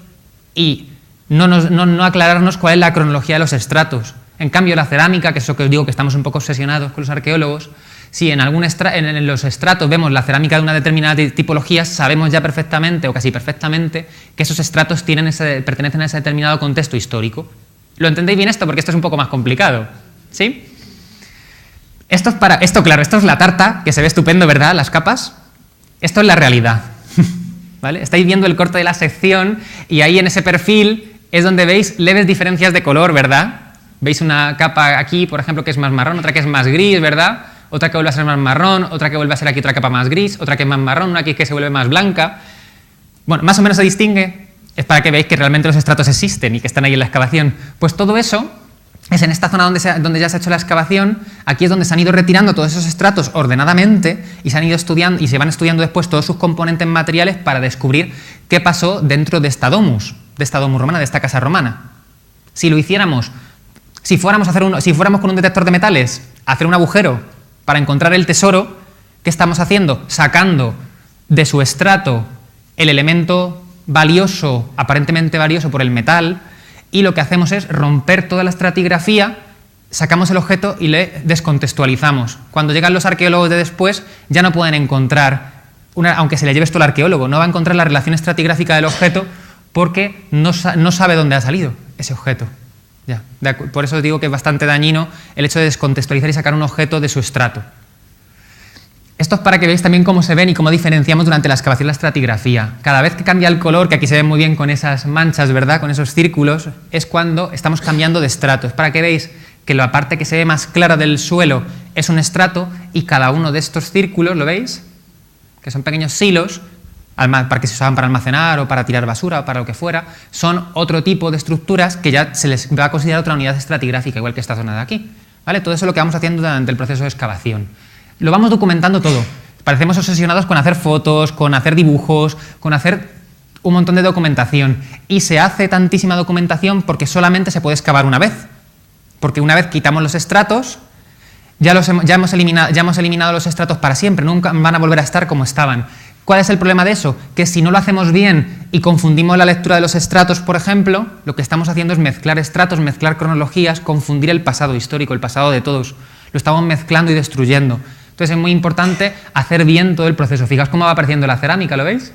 y no aclararnos cuál es la cronología de los estratos. En cambio, la cerámica, que es lo que os digo que estamos un poco obsesionados con los arqueólogos, si en los estratos vemos la cerámica de una determinada tipología, sabemos ya perfectamente, o casi perfectamente, que esos estratos pertenecen a ese determinado contexto histórico. ¿Lo entendéis bien esto? Porque esto es un poco más complicado, ¿sí? Esto es la tarta, que se ve estupendo, ¿verdad? Las capas. Esto es la realidad. ¿Vale? Estáis viendo el corte de la sección y ahí en ese perfil es donde veis leves diferencias de color, ¿verdad? Veis una capa aquí, por ejemplo, que es más marrón, otra que es más gris, ¿verdad? Otra que vuelve a ser más marrón, otra que vuelve a ser aquí otra capa más gris, otra que es más marrón, una aquí que se vuelve más blanca. Bueno, más o menos se distingue, es para que veáis que realmente los estratos existen y que están ahí en la excavación. Pues todo eso es en esta zona donde ya se ha hecho la excavación. Aquí es donde se han ido retirando todos esos estratos ordenadamente y se han ido estudiando y se van estudiando después todos sus componentes materiales para descubrir qué pasó dentro de esta domus romana, de esta casa romana. Si lo hiciéramos, si fuéramos con un detector de metales a hacer un agujero para encontrar el tesoro, ¿qué estamos haciendo? Sacando de su estrato el elemento valioso, aparentemente valioso por el metal, y lo que hacemos es romper toda la estratigrafía, sacamos el objeto y le descontextualizamos. Cuando llegan los arqueólogos de después, ya no pueden encontrar, aunque se le lleve esto al arqueólogo, no va a encontrar la relación estratigráfica del objeto porque no sabe dónde ha salido ese objeto. Ya, por eso os digo que es bastante dañino el hecho de descontextualizar y sacar un objeto de su estrato. Esto es para que veáis también cómo se ven y cómo diferenciamos durante la excavación la estratigrafía. Cada vez que cambia el color, que aquí se ve muy bien con esas manchas, ¿verdad?, con esos círculos, es cuando estamos cambiando de estrato. Es para que veáis que la parte que se ve más clara del suelo es un estrato y cada uno de estos círculos, ¿lo veis?, que son pequeños silos, para que se usaban para almacenar o para tirar basura o para lo que fuera, son otro tipo de estructuras que ya se les va a considerar otra unidad estratigráfica, igual que esta zona de aquí, ¿vale? Todo eso es lo que vamos haciendo durante el proceso de excavación. Lo vamos documentando todo. Parecemos obsesionados con hacer fotos, con hacer dibujos, con hacer un montón de documentación. Y se hace tantísima documentación porque solamente se puede excavar una vez. Porque una vez quitamos los estratos, ya hemos eliminado los estratos para siempre, nunca van a volver a estar como estaban. ¿Cuál es el problema de eso? Que si no lo hacemos bien y confundimos la lectura de los estratos, por ejemplo, lo que estamos haciendo es mezclar estratos, mezclar cronologías, confundir el pasado histórico, el pasado de todos. Lo estamos mezclando y destruyendo. Entonces es muy importante hacer bien todo el proceso. Fijaos cómo va apareciendo la cerámica, ¿lo veis?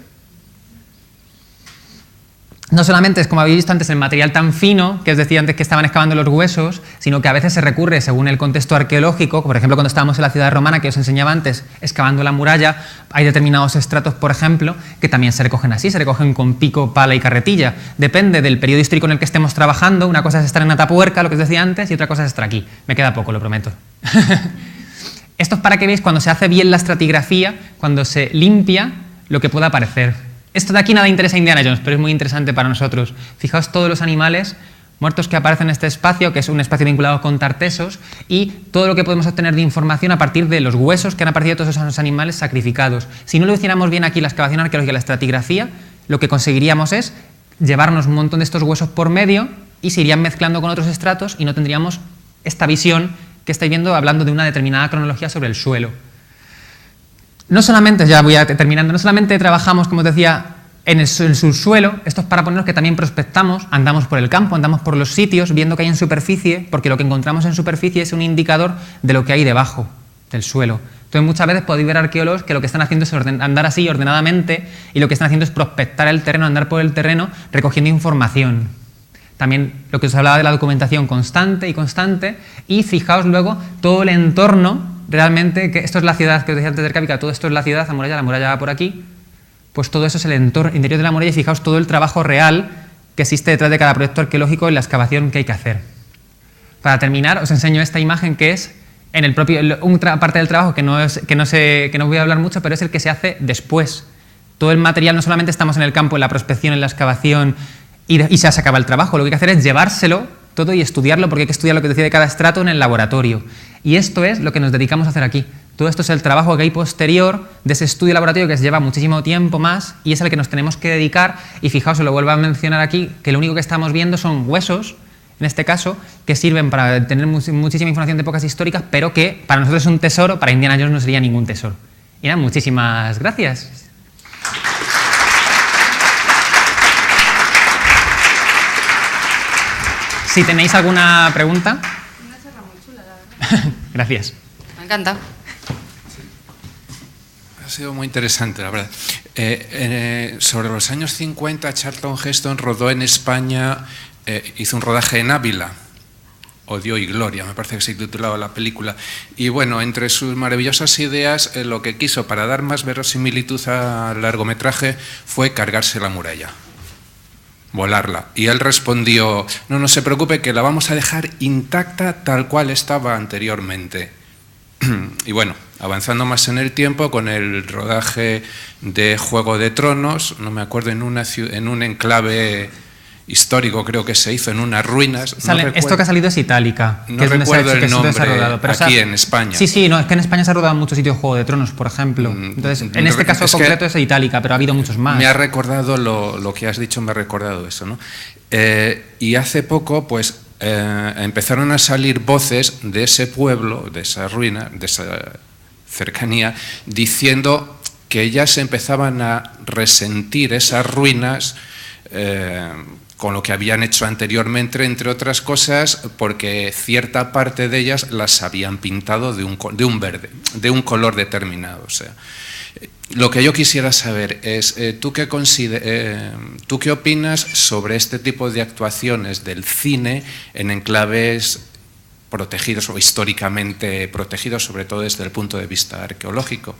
No solamente es, como habéis visto antes, el material tan fino, que os decía antes que estaban excavando los huesos, sino que a veces se recurre, según el contexto arqueológico, por ejemplo, cuando estábamos en la ciudad romana, que os enseñaba antes, excavando la muralla, hay determinados estratos, por ejemplo, que también se recogen así, se recogen con pico, pala y carretilla. Depende del periodo histórico en el que estemos trabajando. Una cosa es estar en Atapuerca, lo que os decía antes, y otra cosa es estar aquí. Me queda poco, lo prometo. Esto es para que veáis cuando se hace bien la estratigrafía, cuando se limpia, lo que pueda aparecer. Esto de aquí nada interesa a Indiana Jones, pero es muy interesante para nosotros. Fijaos todos los animales muertos que aparecen en este espacio, que es un espacio vinculado con Tartesos, y todo lo que podemos obtener de información a partir de los huesos que han aparecido de todos esos animales sacrificados. Si no lo hiciéramos bien aquí la excavación arqueológica y la estratigrafía, lo que conseguiríamos es llevarnos un montón de estos huesos por medio y se irían mezclando con otros estratos y no tendríamos esta visión que estáis viendo hablando de una determinada cronología sobre el suelo. No solamente, ya voy terminando, no solamente trabajamos, como os decía, en el subsuelo, esto es para ponernos que también prospectamos, andamos por el campo, andamos por los sitios, viendo qué hay en superficie, porque lo que encontramos en superficie es un indicador de lo que hay debajo del suelo. Entonces muchas veces podéis ver arqueólogos que lo que están haciendo es andar así ordenadamente y lo que están haciendo es prospectar el terreno, andar por el terreno recogiendo información. También lo que os hablaba de la documentación constante y fijaos luego todo el entorno, realmente, que esto es la ciudad que os decía antes del Cápica, todo esto es la ciudad, la muralla va por aquí, pues todo eso es el entorno interior de la muralla y fijaos todo el trabajo real que existe detrás de cada proyecto arqueológico en la excavación que hay que hacer. Para terminar, os enseño esta imagen que es en el propio, una parte del trabajo que no voy a hablar mucho, pero es el que se hace después. Todo el material, no solamente estamos en el campo, en la prospección, en la excavación, y se acaba el trabajo. Lo que hay que hacer es llevárselo todo y estudiarlo, porque hay que estudiar lo que decía de cada estrato en el laboratorio. Y esto es lo que nos dedicamos a hacer aquí. Todo esto es el trabajo que hay posterior de ese estudio laboratorio que se lleva muchísimo tiempo más y es al que nos tenemos que dedicar. Y fijaos, os lo vuelvo a mencionar aquí, que lo único que estamos viendo son huesos, en este caso, que sirven para tener muchísima información de épocas históricas, pero que para nosotros es un tesoro, para Indiana Jones no sería ningún tesoro. Y nada, muchísimas gracias. Si tenéis alguna pregunta. Una charla muy chula, la verdad. Gracias. Me encanta. Ha sido muy interesante, la verdad. Sobre los años 50, Charlton Heston rodó en España, hizo un rodaje en Ávila. Odio y Gloria, me parece que se titulaba la película. Y bueno, entre sus maravillosas ideas, lo que quiso para dar más verosimilitud al largometraje fue cargarse la muralla, volarla. Y él respondió: no se preocupe, que la vamos a dejar intacta tal cual estaba anteriormente. Y bueno, avanzando más en el tiempo, con el rodaje de Juego de Tronos, no me acuerdo, en un enclave histórico, creo que se hizo en unas ruinas. Esto que ha salido es Itálica. No recuerdo el nombre, pero aquí en España. Sí, no, es que en España se ha rodado en muchos sitios Juego de Tronos, por ejemplo. Entonces, en este caso concreto es Itálica, pero ha habido muchos más. Me ha recordado lo que has dicho, me ha recordado eso, ¿no? Y hace poco, pues, empezaron a salir voces de ese pueblo, de esa ruina, de esa cercanía, diciendo que ya se empezaban a resentir esas ruinas con lo que habían hecho anteriormente, entre otras cosas, porque cierta parte de ellas las habían pintado de un verde, de un color determinado. O sea, lo que yo quisiera saber es, ¿tú qué opinas sobre este tipo de actuaciones del cine en enclaves protegidos o históricamente protegidos, sobre todo desde el punto de vista arqueológico?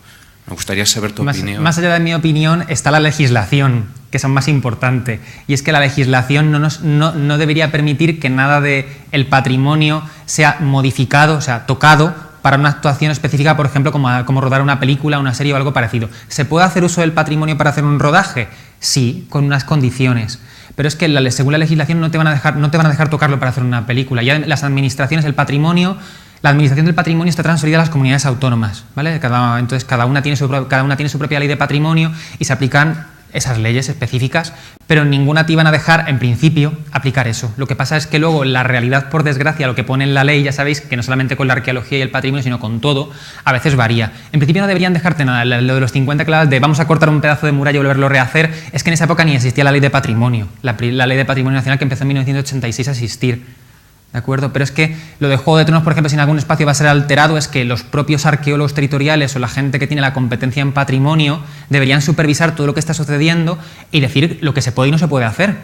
Me gustaría saber tu opinión. Más allá de mi opinión está la legislación, que es aún más importante. Y es que la legislación no debería permitir que nada del patrimonio sea modificado, o sea, tocado, para una actuación específica, por ejemplo, como rodar una película, una serie o algo parecido. ¿Se puede hacer uso del patrimonio para hacer un rodaje? Sí, con unas condiciones. Pero es que según la legislación no te van a dejar tocarlo para hacer una película. Ya las administraciones, la administración del patrimonio está transferida a las comunidades autónomas, ¿vale? Entonces cada una tiene su propia ley de patrimonio y se aplican esas leyes específicas, pero en ninguna te iban a dejar, en principio, aplicar eso. Lo que pasa es que luego la realidad, por desgracia, lo que pone en la ley, ya sabéis que no solamente con la arqueología y el patrimonio, sino con todo, a veces varía. En principio no deberían dejarte nada. Lo de los 50 clavos de vamos a cortar un pedazo de muralla y volverlo a rehacer, es que en esa época ni existía la ley de patrimonio, la ley de patrimonio nacional que empezó en 1986 a existir. ¿De acuerdo? Pero es que lo de Juego de Tronos, por ejemplo, si en algún espacio va a ser alterado, es que los propios arqueólogos territoriales o la gente que tiene la competencia en patrimonio deberían supervisar todo lo que está sucediendo y decir lo que se puede y no se puede hacer.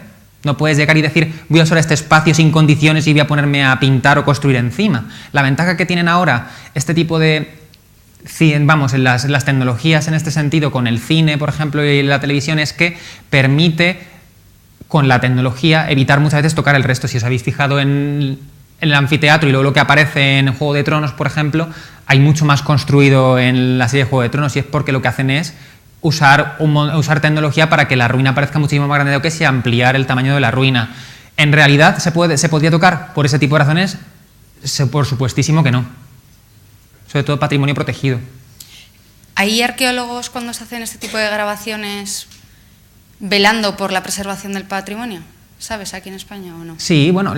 No puedes llegar y decir, voy a usar este espacio sin condiciones y voy a ponerme a pintar o construir encima. La ventaja que tienen ahora este tipo de... las tecnologías en este sentido, con el cine, por ejemplo, y la televisión, es que permite, con la tecnología, evitar muchas veces tocar el resto. Si os habéis fijado en el anfiteatro y luego lo que aparece en Juego de Tronos, por ejemplo, hay mucho más construido en la serie de Juego de Tronos, y es porque lo que hacen es usar tecnología para que la ruina parezca muchísimo más grande de lo que es y ampliar el tamaño de la ruina. En realidad, ¿se podría tocar por ese tipo de razones? Por supuestísimo que no. Sobre todo patrimonio protegido. ¿Hay arqueólogos, cuando se hacen este tipo de grabaciones, velando por la preservación del patrimonio? ¿Sabes, aquí en España o no? Sí, bueno,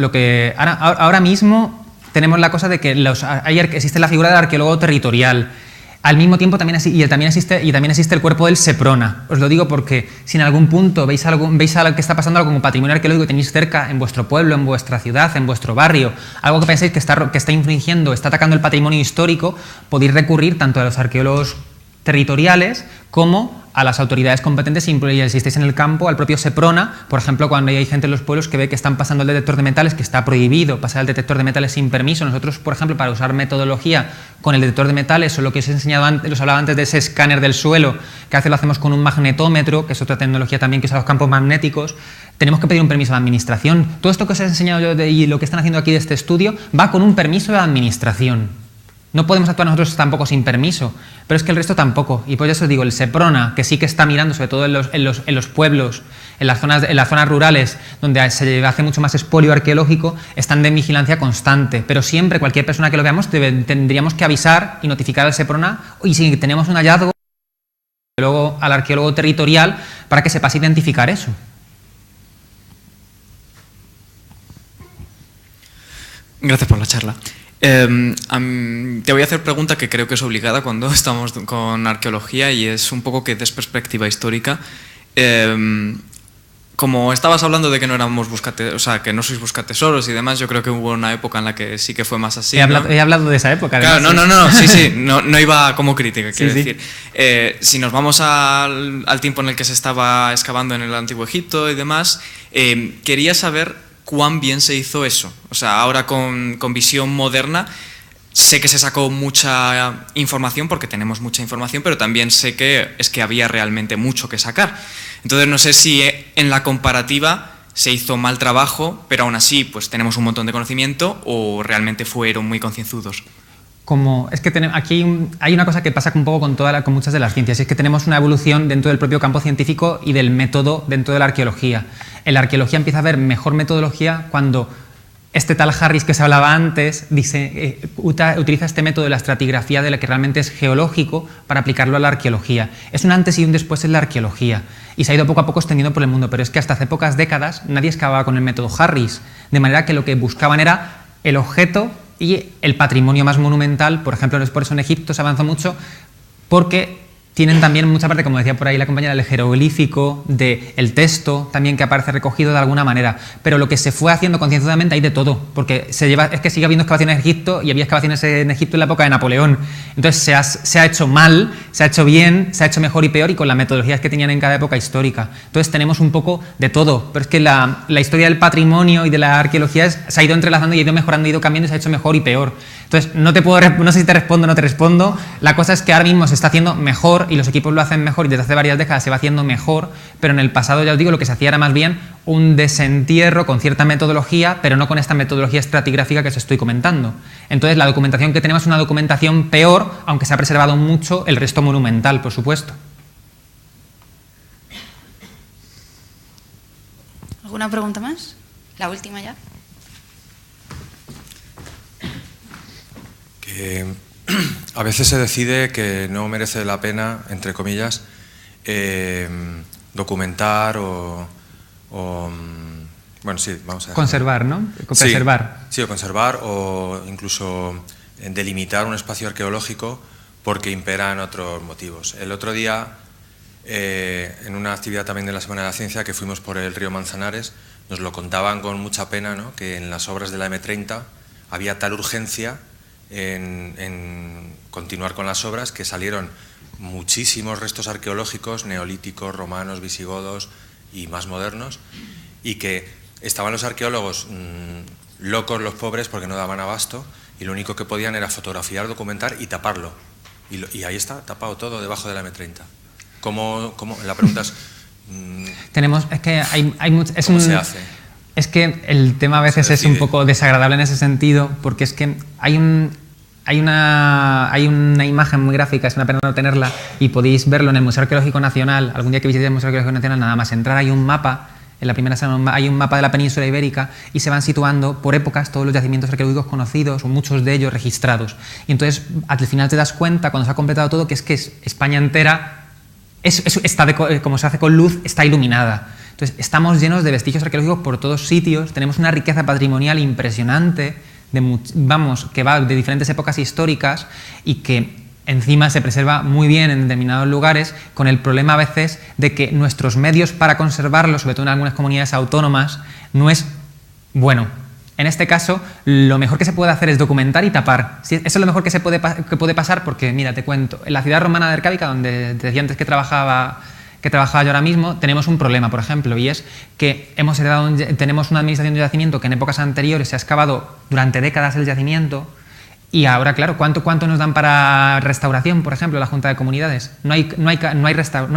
ahora mismo tenemos la cosa de que existe la figura del arqueólogo territorial. Al mismo tiempo también existe el cuerpo del SEPRONA. Os lo digo porque si en algún punto veis algo que está pasando, algo como patrimonio arqueológico que tenéis cerca, en vuestro pueblo, en vuestra ciudad, en vuestro barrio, algo que pensáis que está infringiendo, está atacando el patrimonio histórico, podéis recurrir tanto a los arqueólogos territoriales como a las autoridades competentes, si estáis en el campo, al propio SEPRONA, por ejemplo, cuando hay gente en los pueblos que ve que están pasando el detector de metales, que está prohibido pasar el detector de metales sin permiso. Nosotros, por ejemplo, para usar metodología con el detector de metales, o lo que os he enseñado antes, os hablaba antes de ese escáner del suelo, que a veces lo hacemos con un magnetómetro, que es otra tecnología también que usa los campos magnéticos, tenemos que pedir un permiso de administración. Todo esto que os he enseñado yo y lo que están haciendo aquí de este estudio va con un permiso de administración. No podemos actuar nosotros tampoco sin permiso, pero es que el resto tampoco. Y por eso os digo, el SEPRONA, que sí que está mirando, sobre todo en los pueblos, en las zonas rurales, donde se hace mucho más expolio arqueológico, están de vigilancia constante. Pero siempre, cualquier persona que lo veamos, tendríamos que avisar y notificar al SEPRONA, y si tenemos un hallazgo, luego al arqueólogo territorial, para que sepas identificar eso. Gracias por la charla. Te voy a hacer pregunta que creo que es obligada cuando estamos con arqueología, y es un poco que des perspectiva histórica. Como estabas hablando de que no éramos que no sois buscatesoros y demás, yo creo que hubo una época en la que sí que fue más así. He hablado de esa época. Claro, no, sí, no iba como crítica, quiero decir. Si nos vamos al tiempo en el que se estaba excavando en el Antiguo Egipto y demás, quería saber cuán bien se hizo eso. O sea, ahora con visión moderna sé que se sacó mucha información porque tenemos mucha información, pero también sé que es que había realmente mucho que sacar. Entonces no sé si en la comparativa se hizo mal trabajo, pero aún así pues tenemos un montón de conocimiento, o realmente fueron muy concienzudos. Es que aquí hay una cosa que pasa un poco con muchas de las ciencias, y es que tenemos una evolución dentro del propio campo científico y del método dentro de la arqueología. En la arqueología empieza a haber mejor metodología cuando este tal Harris que se hablaba antes utiliza este método de la estratigrafía, de la que realmente es geológico, para aplicarlo a la arqueología. Es un antes y un después en la arqueología, y se ha ido poco a poco extendiendo por el mundo, pero es que hasta hace pocas décadas nadie excavaba con el método Harris, de manera que lo que buscaban era el objeto y el patrimonio más monumental. Por ejemplo, por eso en Egipto se avanzó mucho, porque tienen también mucha parte, como decía por ahí la compañera, del jeroglífico, del texto, también que aparece recogido de alguna manera. Pero lo que se fue haciendo concienzudamente hay de todo, porque es que sigue habiendo excavaciones en Egipto, y había excavaciones en Egipto en la época de Napoleón. Entonces se ha hecho mal, se ha hecho bien, se ha hecho mejor y peor, y con las metodologías que tenían en cada época histórica. Entonces tenemos un poco de todo, pero es que la historia del patrimonio y de la arqueología se ha ido entrelazando y ha ido mejorando, ha ido cambiando, y se ha hecho mejor y peor. Entonces no sé si te respondo o no te respondo. La cosa es que ahora mismo se está haciendo mejor, y los equipos lo hacen mejor, y desde hace varias décadas se va haciendo mejor, pero en el pasado, ya os digo, lo que se hacía era más bien un desentierro con cierta metodología, pero no con esta metodología estratigráfica que os estoy comentando. Entonces la documentación que tenemos es una documentación peor, aunque se ha preservado mucho el resto monumental, por supuesto. ¿Alguna pregunta más? La última ya. A veces se decide que no merece la pena, entre comillas, documentar bueno, sí, vamos a conservar, ¿no? Preservar. Sí, o conservar, o incluso delimitar un espacio arqueológico porque imperan otros motivos. El otro día, en una actividad también de la Semana de la Ciencia, que fuimos por el río Manzanares, nos lo contaban con mucha pena, ¿no?, que en las obras de la M30 había tal urgencia en continuar con las obras, que salieron muchísimos restos arqueológicos, neolíticos, romanos, visigodos y más modernos, y que estaban los arqueólogos locos, los pobres, porque no daban abasto, y lo único que podían era fotografiar, documentar y taparlo. Y ahí está, tapado todo debajo de la M30. ¿Cómo? La pregunta es... Es que hay mucho... ¿Cómo se hace? Es que el tema a veces es un poco desagradable en ese sentido, porque es que hay una imagen muy gráfica, es una pena no tenerla, y podéis verlo en el Museo Arqueológico Nacional. Algún día que visitéis el Museo Arqueológico Nacional, nada más entrar, hay un mapa, en la primera sala hay un mapa de la península ibérica, y se van situando por épocas todos los yacimientos arqueológicos conocidos, o muchos de ellos registrados. Y entonces al final te das cuenta, cuando se ha completado todo, que es que España entera, como se hace con luz, está iluminada. Entonces estamos llenos de vestigios arqueológicos por todos sitios, tenemos una riqueza patrimonial impresionante, que va de diferentes épocas históricas, y que encima se preserva muy bien en determinados lugares, con el problema a veces de que nuestros medios para conservarlo, sobre todo en algunas comunidades autónomas, no es bueno. En este caso, lo mejor que se puede hacer es documentar y tapar. Eso es lo mejor que puede pasar, porque, mira, te cuento, en la ciudad romana de Arcábica, donde te decía antes que trabajaba yo ahora mismo, tenemos un problema, por ejemplo, y es que tenemos una administración de yacimiento que en épocas anteriores se ha excavado durante décadas el yacimiento, y ahora, claro, ¿cuánto nos dan para restauración, por ejemplo, la Junta de Comunidades? No hay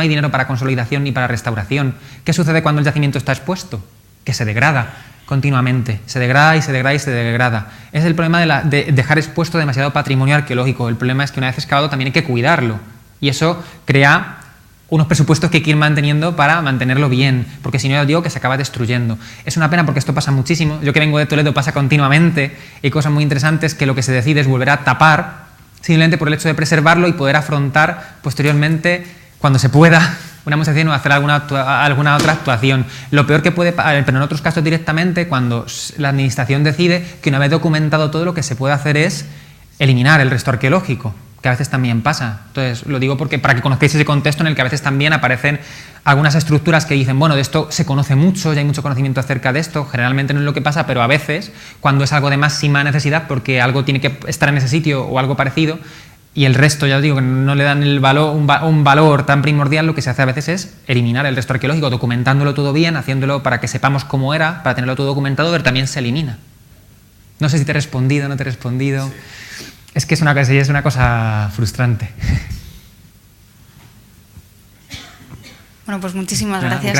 dinero para consolidación ni para restauración. ¿Qué sucede cuando el yacimiento está expuesto? Que se degrada continuamente, se degrada y se degrada y se degrada. Es el problema de dejar expuesto demasiado patrimonio arqueológico. El problema es que una vez excavado también hay que cuidarlo, y eso crea unos presupuestos que hay que ir manteniendo para mantenerlo bien, porque si no, ya digo que se acaba destruyendo. Es una pena, porque esto pasa muchísimo. Yo, que vengo de Toledo, pasa continuamente. Hay cosas muy interesantes que lo que se decide es volver a tapar, simplemente por el hecho de preservarlo y poder afrontar posteriormente, cuando se pueda, una demostración o hacer alguna otra actuación. Lo peor que puede pasar, pero en otros casos directamente, cuando la administración decide que, una vez documentado todo, lo que se puede hacer es eliminar el resto arqueológico, que a veces también pasa. Entonces, lo digo para que conozcáis ese contexto en el que a veces también aparecen algunas estructuras que dicen, bueno, de esto se conoce mucho, ya hay mucho conocimiento acerca de esto. Generalmente no es lo que pasa, pero a veces, cuando es algo de máxima necesidad, porque algo tiene que estar en ese sitio o algo parecido, y el resto, ya os digo, que no le dan el valor, un valor tan primordial, lo que se hace a veces es eliminar el resto arqueológico, documentándolo todo bien, haciéndolo para que sepamos cómo era, para tenerlo todo documentado, pero también se elimina. No sé si te he respondido, no te he respondido. Sí. Es que es una cosa frustrante. Bueno, pues muchísimas gracias.